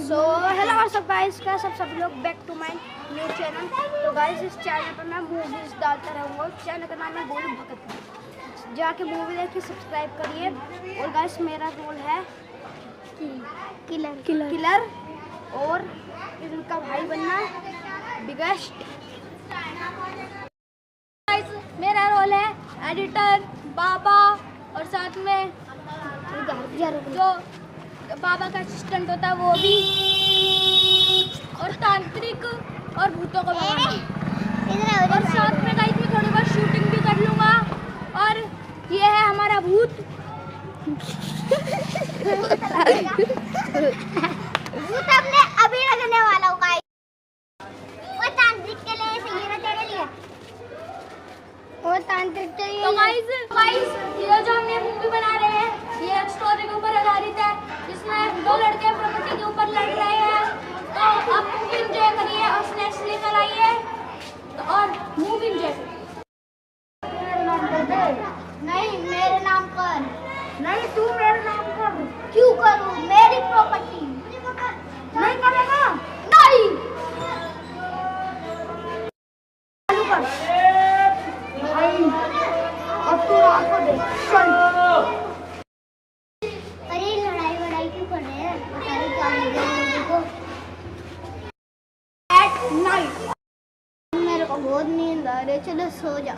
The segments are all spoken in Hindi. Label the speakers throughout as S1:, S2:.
S1: सो हेलो और सब गाइस का सब लोग back to my new channel. तो गाइस इस चैनल पर मैं मूवीज़ डालता रहूँगा। चैनल का नाम है गोलू भगत। जाके मूवी देखिए, सब्सक्राइब करिए। और गाइस मेरा रोल है किलर और इनका भाई बनना बिगेस्ट। गाइस मेरा रोल है एडिटर बाबा, और साथ में जो बाबा का असिस्टेंट होता है वो भी, और तांत्रिक और भूतों को भगाना। और साथ में गाइस मैं थोड़ी बहुत शूटिंग भी कर लूँगा। और ये है हमारा भूत।
S2: भूत हमने अभी लगने वाला हूँ गाइस। वो तांत्रिक के लिए सही है तेरे लिए। वो तांत्रिक चाहिए।
S1: तो गाइस ये जो हम ये मूवी बना रहे हैं ये एक स्टोरी के ऊपर आधारित है, जिसमें दो लड़के प्रकृति के ऊपर लड़ रहे हैं। तो आप मूवी एंजॉय करिए और स्नैक्स लेकर आइए और मूवी एंजॉय करिए।
S2: नहीं मेरे नाम कर।
S1: नहीं तू मेरे नाम कर।
S2: क्यों करूँ? मेरी प्रॉपर्टी।
S1: नहीं करेगा?
S2: नहीं।
S1: चालू कर भाई। अब तू रात को देख। चल।
S2: अरे लड़ाई क्यों कर रहे हैं? पता नहीं क्या हो गया लोगों को।
S1: एट नाइट
S2: मेरे को बहुत नींद आ रही है, चलो सो जा।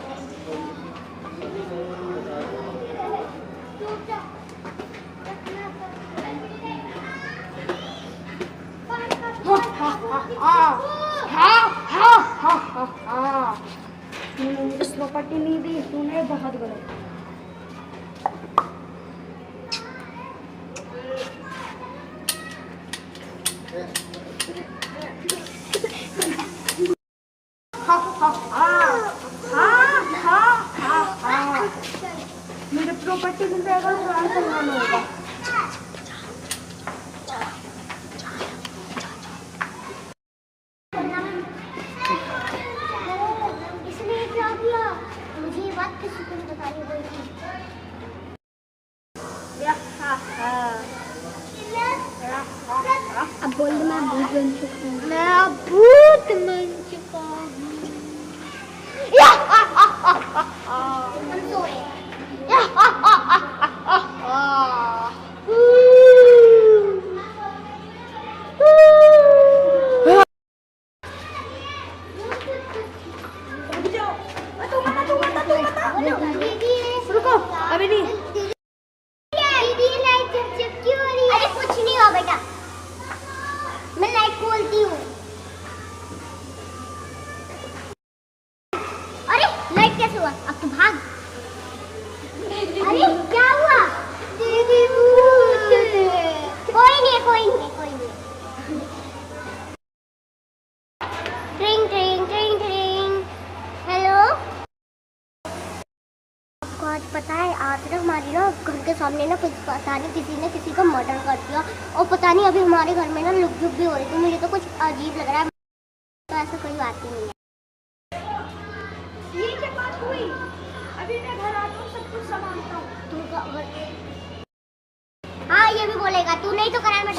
S1: तूने मुझे प्रॉपर्टी नहीं दी, तूने बहुत गलत। मुझे प्रॉपर्टी मिल जाएगा तो आराम से बनाना होगा।
S2: इसने क्या किया? मुझे ये बात किसी को नहीं बतानी पड़ेगी।
S1: अब बोल दे मैं भूत बन चुका हूँ।
S2: मैं अब भूत बन चुका हूँ। हम सोए।
S1: रुको अभी नहीं।
S2: अरे कुछ नहीं हुआ बेटा, मैं लाइट खोलती हूँ। अरे लाइट कैसे हुआ? अब तो भाग। अरे क्या हुआ? दीदी भूत। कोई नहीं। ट्रिंग। हेलो। आपको आज पता है, आज ना हमारी ना घर के सामने ना कुछ पता नहीं किसी ने किसी का मर्डर कर दिया। और पता नहीं अभी हमारे घर में ना लुक भी हो रही थी। मुझे तो कुछ अजीब लग रहा है। तो ऐसा कोई बात ही नहीं है।
S1: ये क्या बात हुई? अभी मैं घर आता हूँ, सब कुछ संभालता हूँ।
S2: हाँ ये भी बोलेगा, तू नहीं तो करा मैं।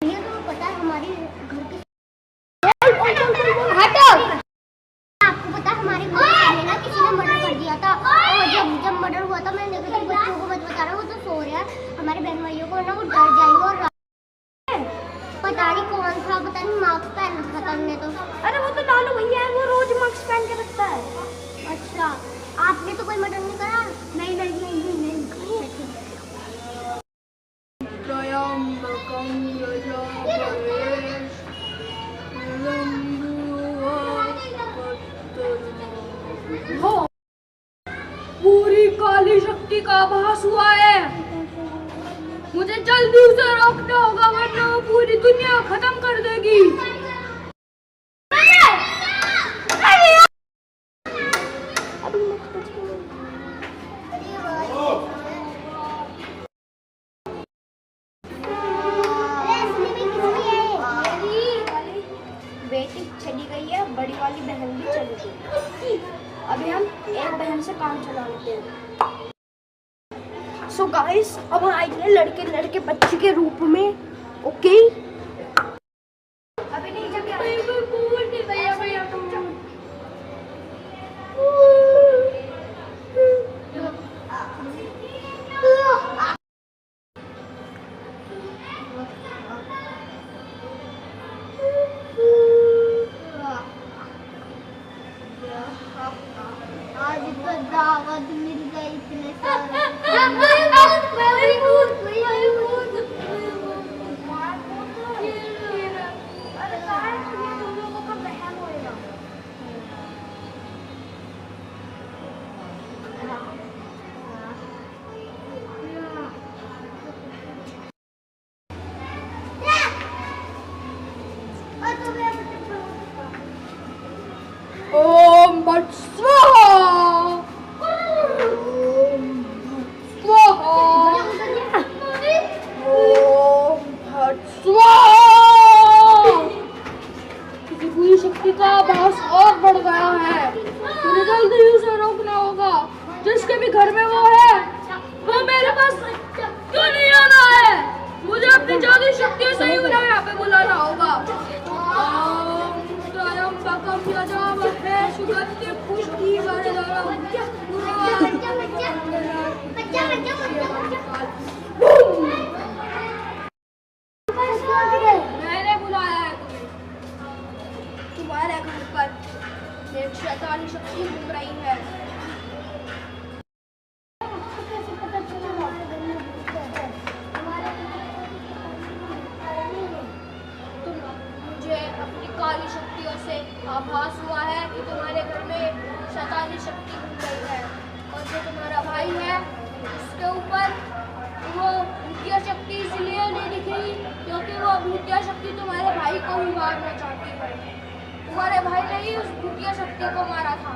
S2: ये तो पता है हमारी घर की।
S1: हटो।
S2: आपको पता है हमारे घर में ना किसी ने मर्डर कर दिया था। और जब मर्डर हुआ था, मैंने देखा कि बच्चों को मत बता रहा, वो तो सो रहे हैं। हमारे बहन भाइयों को ना वो डर जाएंगे। और पता नहीं कौन सा, पता नहीं मास्क पहन रखा था हमने तो।
S1: अरे वो तो लालू भैया है, वो रोज मास्क पहन के रखता है।
S2: अच्छा आपने तो कोई मर्डर नहीं करा?
S1: नहीं। पूरी काली शक्ति का आभास हुआ है। मुझे जल्दी उसे रोकना होगा, वरना वो पूरी दुनिया खत्म कर देगी। चलेगी। अभी हम एक बहन से काम चला लेते हैं। सो गाइस, अब हम आएंगे लड़के लड़के बच्चे के रूप में। ओके, अभी नहीं जब भैया भैया तुम जाओ।
S2: आज तो दावत मिल गई इतने सारे।
S1: ओम भट स्वाहा, ओम स्वाहा, ओम भट स्वाहा। किसी बुरी शक्ति का आभास और बढ़ गया है। मुझे जल्दी उसे रोकना होगा। जिसके भी घर में वो है, वो मेरे पास क्यों नहीं आना है? मुझे अपनी जादुई शक्तियों से ही उन्हें यहाँ पे बुलाना होगा। मैंने बुलाया है तुम्हें। तुम्हारे घर पर एक शैतानी शक्ति घूम रही है। मुझे अपनी काली शक्तियों से आभास हुआ है कि तुम्हारे घर में शैतानी शक्ति घूम रही है, और जो तुम्हारा भाई है उसके ऊपर वो भूतिया शक्ति इसलिए नहीं दिख रही क्योंकि वो भूतिया शक्ति तुम्हारे भाई को ही मारना चाहती है। तुम्हारे भाई ने ही उस भूतिया शक्ति को मारा था।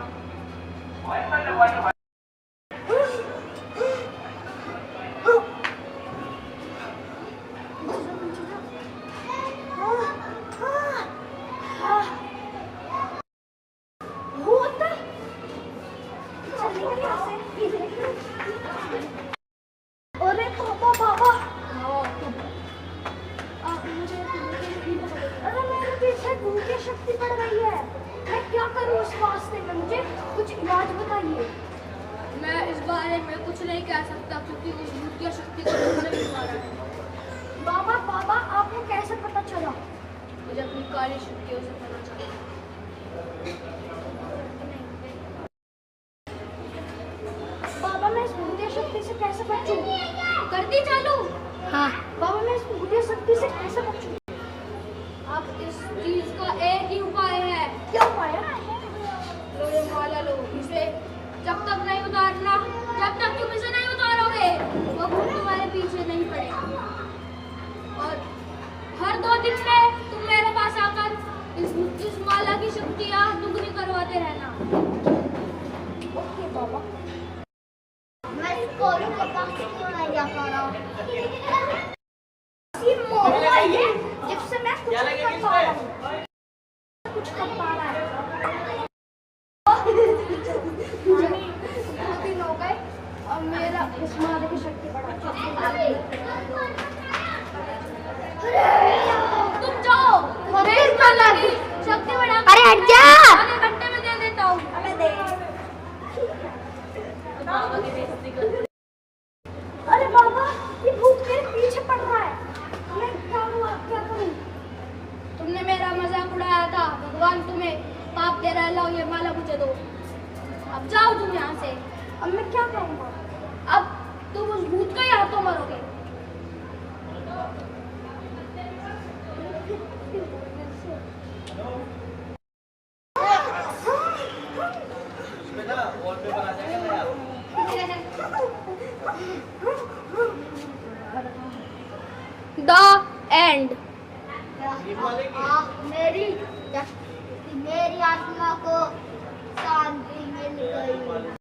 S1: शक्ति पड़ रही है, मैं क्या करूं इस वास्ते में? मुझे कुछ इलाज बताइए। मैं इस बारे में कुछ नहीं कह सकता क्योंकि उस भूतिया शक्ति को तुमने भी मारा है। बाबा आपको कैसे पता चला? मुझे अपनी काली शक्तियों से पता चला। बाबा मैं इस भूतिया शक्ति से कैसे बचूं? कर दी चालू? हाँ। बाबा मैं इस भूतिया शक्ति से कैसे बचूं? अब इस चीज का एक ही उपाय है। क्या उपाय है? लो ये माला लो, इसे जब तक नहीं उतारना, जब तक तुम इसे नहीं उतारोगे वो भूत तुम्हारे पीछे नहीं पड़ेगा। और हर 2 दिन में तुम मेरे पास आकर इस माला की शक्तियाँ दुगनी करवाते रहना। ओके बाबा।
S2: मैं स्कूलों के पास क्यों नहीं जा पा रहा? जिससे मैं कुछ कर पा रहा हूँ, कुछ कर पा रहा है। 2 दिन हो गए और मेरा इस माला की शक्ति बढ़ा। तुम जाओ, शक्ति बढ़ा। अरे हट जा, आधे घंटे में दे देता हूँ। अबे दे। अरे बाबा, ये भूत मेरे पीछे पड़ रहा है। मैं क्या करूं? तुमने मेरा मजाक उड़ाया था, भगवान तुम्हें पाप दे रहा है। लो ये माला मुझे दो। अब जाओ तुम यहाँ से। अब मैं क्या करूँगा? अब तुम उस भूत का ही हाथों मरोगे। The end. मेरी आत्मा को शांति मिल गई।